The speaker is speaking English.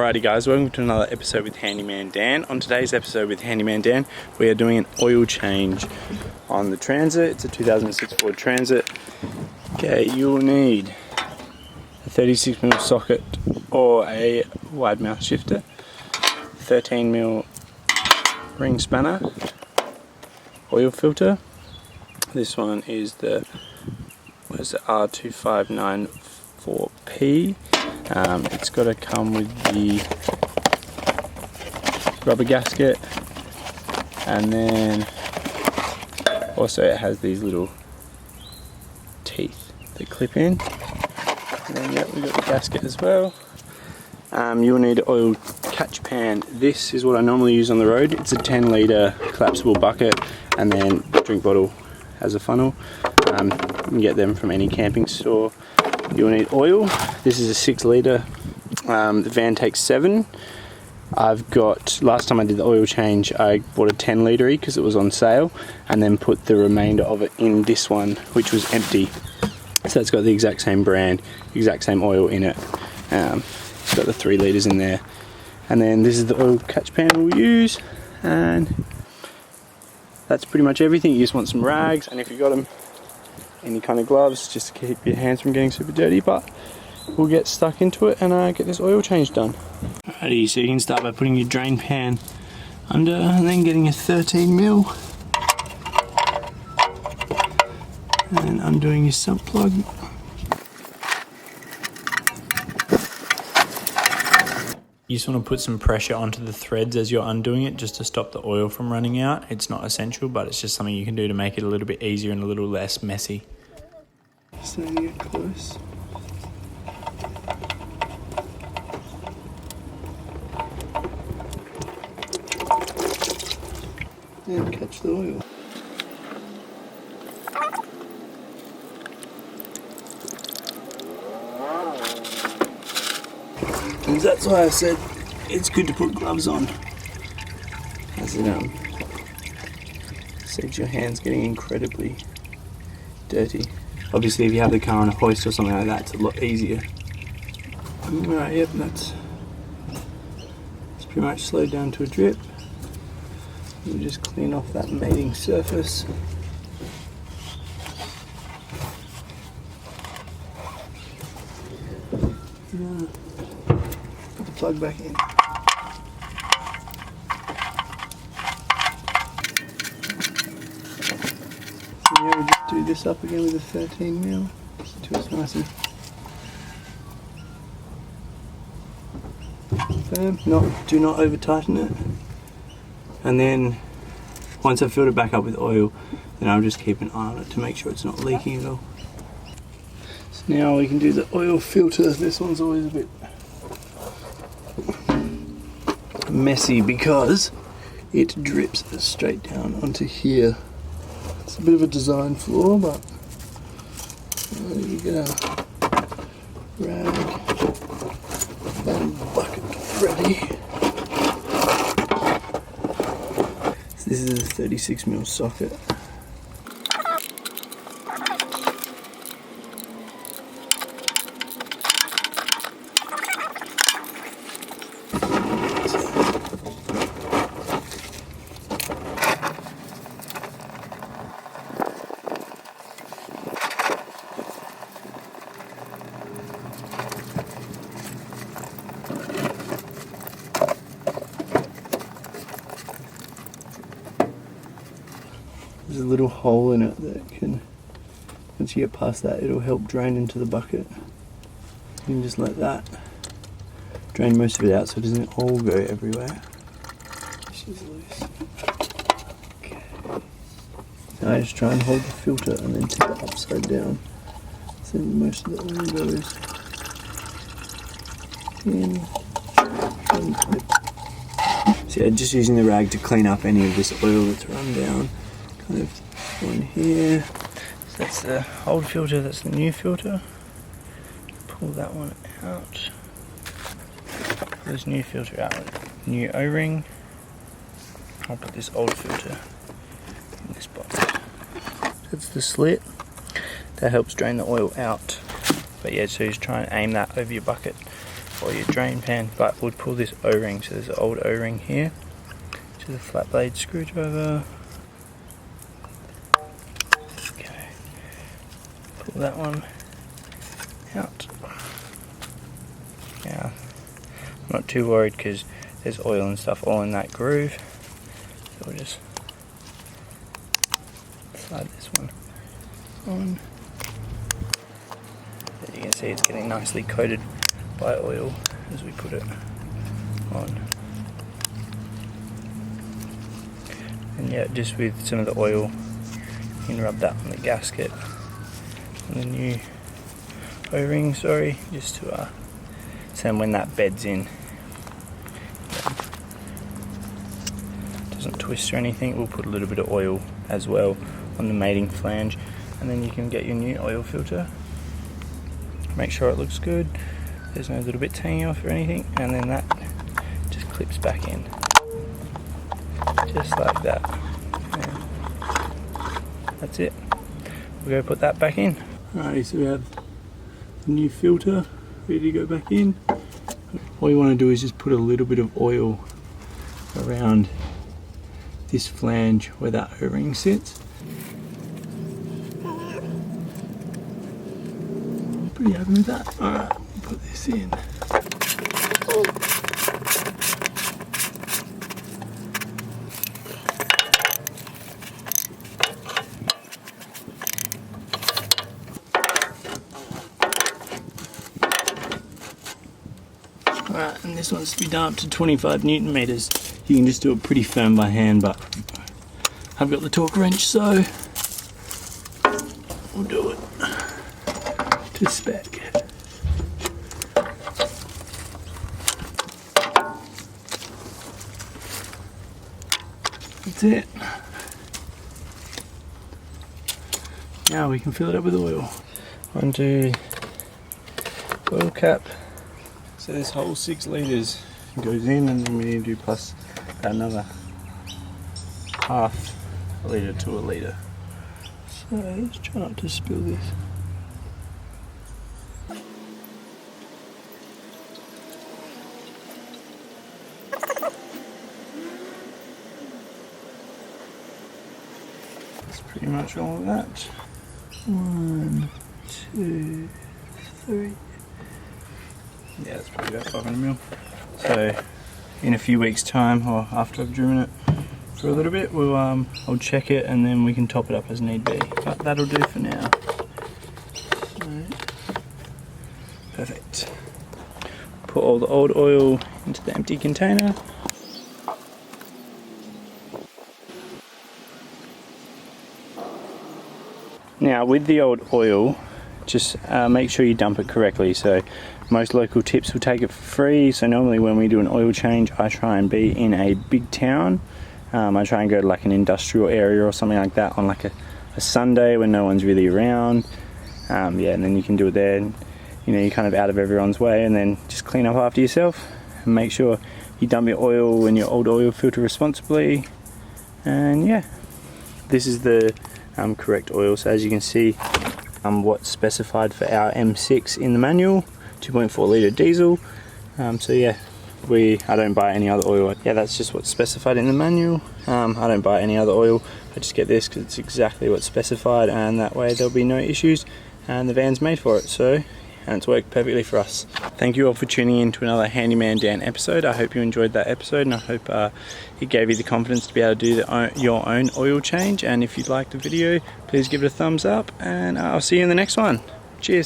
Alrighty guys, welcome to another episode with Handyman Dan. On today's episode with Handyman Dan, we are doing an oil change on the Transit. It's a 2006 Ford Transit. Okay, you'll need a 36mm socket or a wide mouth shifter, 13mm ring spanner, oil filter. This one is the R2594P. It's got to come with the rubber gasket, and then also it has these little teeth that clip in, and then yep, we've got the gasket as well. You'll need an oil catch pan. This is what I normally use on the road. It's a 10 litre collapsible bucket, and then drink bottle as a funnel. You can get them from any camping store. You'll need oil. This is a 6 litre the MK6-MK7. I've got, last time I did the oil change, I bought a 10 litre because it was on sale, and then put the remainder of it in this one, which was empty. So it's got the exact same brand, exact same oil in it. It's got the 3 litres in there. And then this is the oil catch pan we'll use, and that's pretty much everything. You just want some rags, and if you've got them, any kind of gloves, just to keep your hands from getting super dirty. But we'll get stuck into it and get this oil change done. Alrighty, so you can start by putting your drain pan under and then getting a 13mm and undoing your sump plug. You just want to put some pressure onto the threads as you're undoing it, just to stop the oil from running out. It's not essential, but it's just something you can do to make it a little bit easier and a little less messy. So get close. And catch the oil. And that's why I said it's good to put gloves on, as it saves your hands getting incredibly dirty. Obviously if you have the car on a hoist or something like that, it's a lot easier. Alright, yep, it's pretty much slowed down to a drip. We'll just clean off that mating surface. Put the plug back in. So now we'll just do this up again with a 13mm, until it's nice and firm. Do not over tighten it. And then once I've filled it back up with oil, then I'll just keep an eye on it to make sure it's not leaking at all. So now we can do the oil filter. This one's always a bit messy because it drips straight down onto here. It's a bit of a design flaw, but there you go. Rag and bucket ready. This is a 36mm socket. There's a little hole in it that can, once you get past that, it'll help drain into the bucket. You can just let that drain most of it out so it doesn't all go everywhere. She's loose. Okay. Now I just try and hold the filter and then tip it upside down, so most of the oil goes in and clip. So yeah, just using the rag to clean up any of this oil that's run down. Kind of one here. So that's the old filter, that's the new filter. Pull that one out. Pull this new filter out with new O-ring. I'll put this old filter in this box. That's the slit. That helps drain the oil out. But yeah, so just try and aim that over your bucket or your drain pan, but we'll pull this O-ring. So there's an old O-ring here, which is a flat blade screwdriver. Okay, pull that one out. Now, I'm not too worried because there's oil and stuff all in that groove, so we'll just slide this one on. As you can see, it's getting nicely coated by oil as we put it on. And yeah, just with some of the oil, you can rub that on the gasket, on the new O-ring, sorry, just to so then when that beds in, doesn't twist or anything. We'll put a little bit of oil as well on the mating flange, and then you can get your new oil filter. Make sure it looks good, there's no little bits hanging off or anything, and then that just clips back in, just like that. And that's it. We'll go put that back in. Alrighty, so we have the new filter ready to go back in. All you want to do is just put a little bit of oil around this flange where that O-ring sits. Pretty happy with that. Alright, put this in. Alright, and this one's to be done up to 25 Newton meters. You can just do it pretty firm by hand, but I've got the torque wrench, so we'll do it to spec. That's it. Now we can fill it up with oil. Undo oil cap. So this whole 6 litres goes in, and then we need to do plus another half a litre to a litre. So let's try not to spill this. That's pretty much all of that. 1, 2, 3. Yeah, that's probably about 500ml. So in a few weeks time, or after I've driven it for a little bit, we'll I'll check it, and then we can top it up as need be. But that'll do for now. So, perfect. Put all the old oil into the empty container. Now with the old oil, just make sure you dump it correctly. So most local tips will take it for free. So normally when we do an oil change, I try and be in a big town. I try and go to like an industrial area or something like that on like a Sunday when no one's really around. Yeah, and then you can do it there. And, you know, you're kind of out of everyone's way, and then just clean up after yourself and make sure you dump your oil and your old oil filter responsibly. And yeah, this is the correct oil. So as you can see, what's specified for our M6 in the manual, 2.4 litre diesel. So yeah, I don't buy any other oil. Yeah, that's just what's specified in the manual. I don't buy any other oil. I just get this because it's exactly what's specified, and that way there'll be no issues, and the van's made for it. So, and it's worked perfectly for us. Thank you all for tuning in to another Handyman Dan episode. I hope you enjoyed that episode, and I hope it gave you the confidence to be able to do your own oil change. And if you'd like the video, please give it a thumbs up, and I'll see you in the next one. Cheers.